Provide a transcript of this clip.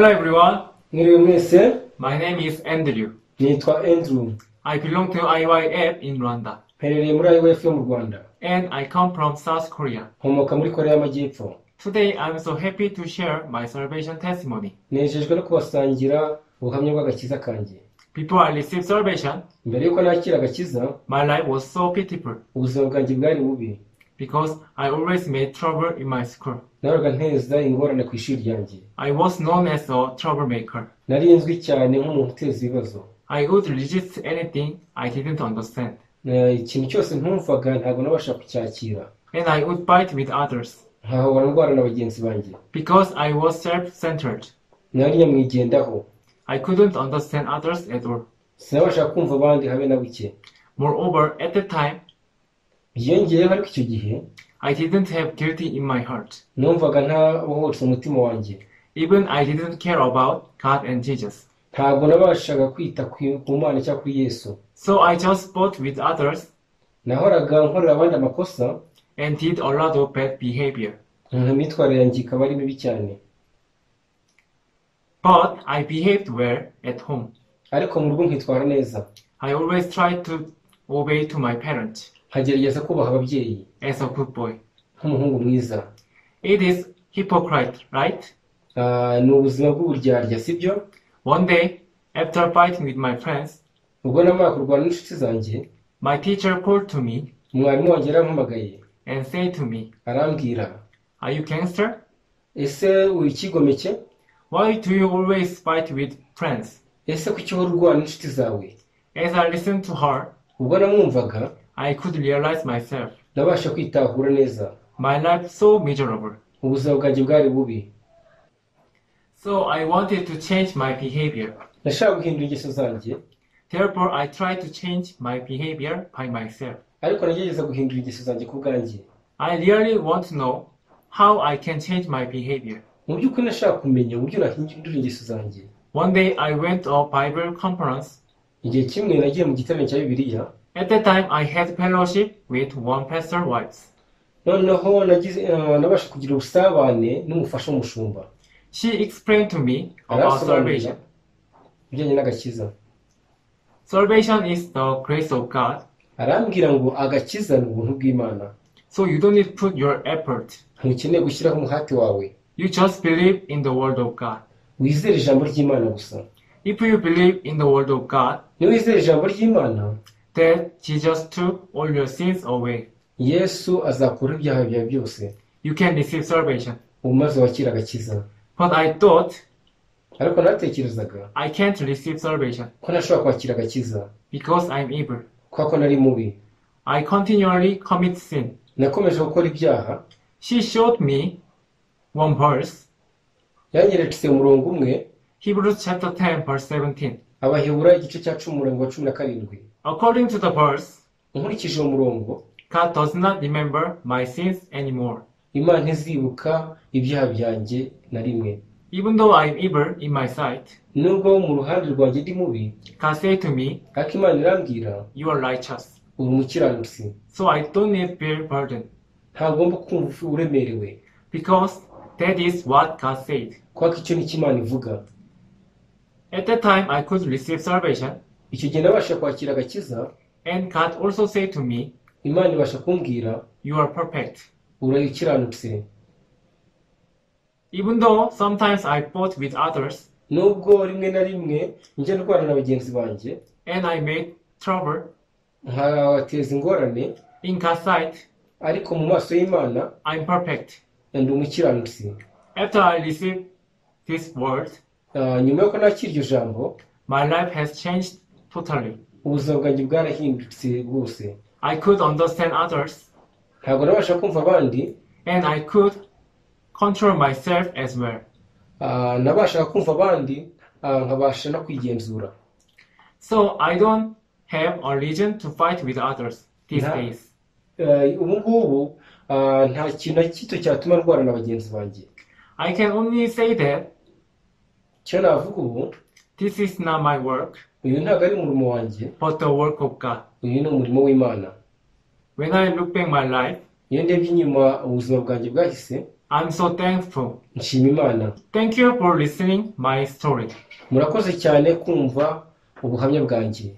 Hello everyone, Mwiriwe mwese, my name is Andrew. nitwa Andrew. I belong to IYF in Rwanda Mperereye muri IWF yo mu Rwanda. and I come from South Korea. Nkomoka muri Korea y'Amajyepfo. Today I'm so happy to share my salvation testimony. Nejejwe no kubasangira ubuhamya bw'agakiza kanjye. Before I received salvation, Mbere yuko nakira agakiza, my life was so pitiful ubuzima bwanjye bwari bubi. because I always made trouble in my school. Nahoraga nteza ingorane ku ishuri ryanjye. I was known as a troublemaker. Nari nzwi cyane nk'umuntu uteza ibibazo. I would resist anything I didn't understand. Ikintu cyose ntumvaga ntabwo nabasha kucyakira. And I would fight with others Nkahora ndwara na bagenzi banjye. because I was self-centered. Nari nyamwigendaho. I couldn't understand others at all. Sinabasha kumva abandi habe na buke. Moreover, at the time, Byongeyeho ariko icyo gihe, I didn't have guilty in my heart. numvaga ntabohotse umutima wanjye. Even I didn't care about God and Jesus. Ntabwo nabashaga kwita ku Mana cyangwa kuri Yesu. So I just fought with others Nahoraga nkorera abandi amakosa, and did a lot of bad behavior. imyitwarire yanjye ikaba ari mibi cyane. But I behaved well at home. Ariko mu rugo nkitwara neza. I always tried to obey to my parents Nkagerageza kubaha ababyeyi as a good boy. nk'umuhungu mwiza. It is hypocrite, right? Ni ubuzima bw'uburyarya, sibyo? One day, after fighting with my friends, Ubwo namara kurwana n'inshuti zanjye, my teacher called to me umwarimu wanjye yarampamagaye. and said to me, Arambwira, "Are you gangster? ese uri ikigomeke? Why do you always fight with friends?" Ese kuki uhora urwana n'inshuti zawe? As I listened to her, Ubwo namwumvaga, I could realize myself. nabasha kwitahura neza. My life so miserable. Ubuzima bwanjye bwari bubi. So I wanted to change my behavior. Nashaka guhindura ingeso zanjye, Therefore, I tried to change my behavior by myself. ariko nagerageza guhindura ingeso zanjye ku bwanjye. I really want to know how I can change my behavior. Mu by'ukuri nashaka kumenya uburyo nahindura ingeso zanjye. One day I went to a Bible conference. Igihe kimwe nagiye mu giterane cya Bibiliya, At that time, I had fellowship with one pastor's wife. noneho nabasha kugira ubusabane n'umufasha w'umushumba. She explained to me about salvation. Ibijyanye n'agakiza. Salvation is the grace of God, Arambwira ngo agakiza ni ubuntu bw'Imana. so you don't need to put your effort. Ntukeneye gushyiraho umuhati wawe. You just believe in the word of God. Wizere ijambo ry'Imana gusa. If you believe in the word of God, Niyo wizere ijambo ry'Imana, that Jesus took all your sins away, Yesu azakura ibyaha byawe byose. you can receive salvation. Ubu maze wakira agakiza. But I thought Ariko natekerezaga I can't receive salvation ko ntashobora kwakira agakiza, because I'm evil. kuko nari mubi. I continually commit sin. Nakomeje gukora ibyaha. She showed me one verse, Yanyeretse umurongo umwe, Hebrews chapter 10 verse 17. Abahebura igice cya 10 umurongo wa 17. According to the verse, Nkurikije uwo murongo, God does not remember my sins anymore. Imana ntizibuka ibyaha byanjye na rimwe. Even though I'm evil in my sight, Nubwo mu ruhande rwanjye ndi mubi, God said to me, ariko Imana irambwira, "You are righteous." uri umukiranutsi. So I don't need feel burden Ntagomba kumva uremerewe, because that is what God said. kuko icyo ni cyo Imana ivuga. At that time, I could receive salvation, Icyo gihe nabasha kwakira agakiza, and God also said to me, Imana ibasha kumbwira, "You are perfect." uri ukiranutse. Even though sometimes I fought with others Nubwo rimwe na rimwe njya ndwara na bagenzi banjye, and I made trouble nkabateza ingorane, in God's sight, ariko mu maso y'Imana I'm perfect. ndi umukiranutsi. After I received this word, Nyuma yuko nakira iryo jambo, my life has changed totally. ubuzima bwanjye bwarahindutse bwose. I could understand others, Ntabwo nabasha kumva abandi, and I could control myself as well. nabasha kumva abandi, nkabasha no kwigenzura. So I don't have a reason to fight with others these Nah. days. Ubu ngubu nta kintu na gito cyatuma ndwara na bagenzi banjye. I can only say that Icyo navuga ubu, this is not my work, uyu ntabwo ari umurimo wanjye, but the work of God. uyu ni umurimo w'Imana. When I look back my life, Iyo ndebye inyuma ubuzima bwanjye bwahise, I'm so thankful. nshima Imana. Thank you for listening my story. Murakoze cyane kumva ubuhamya bwanjye.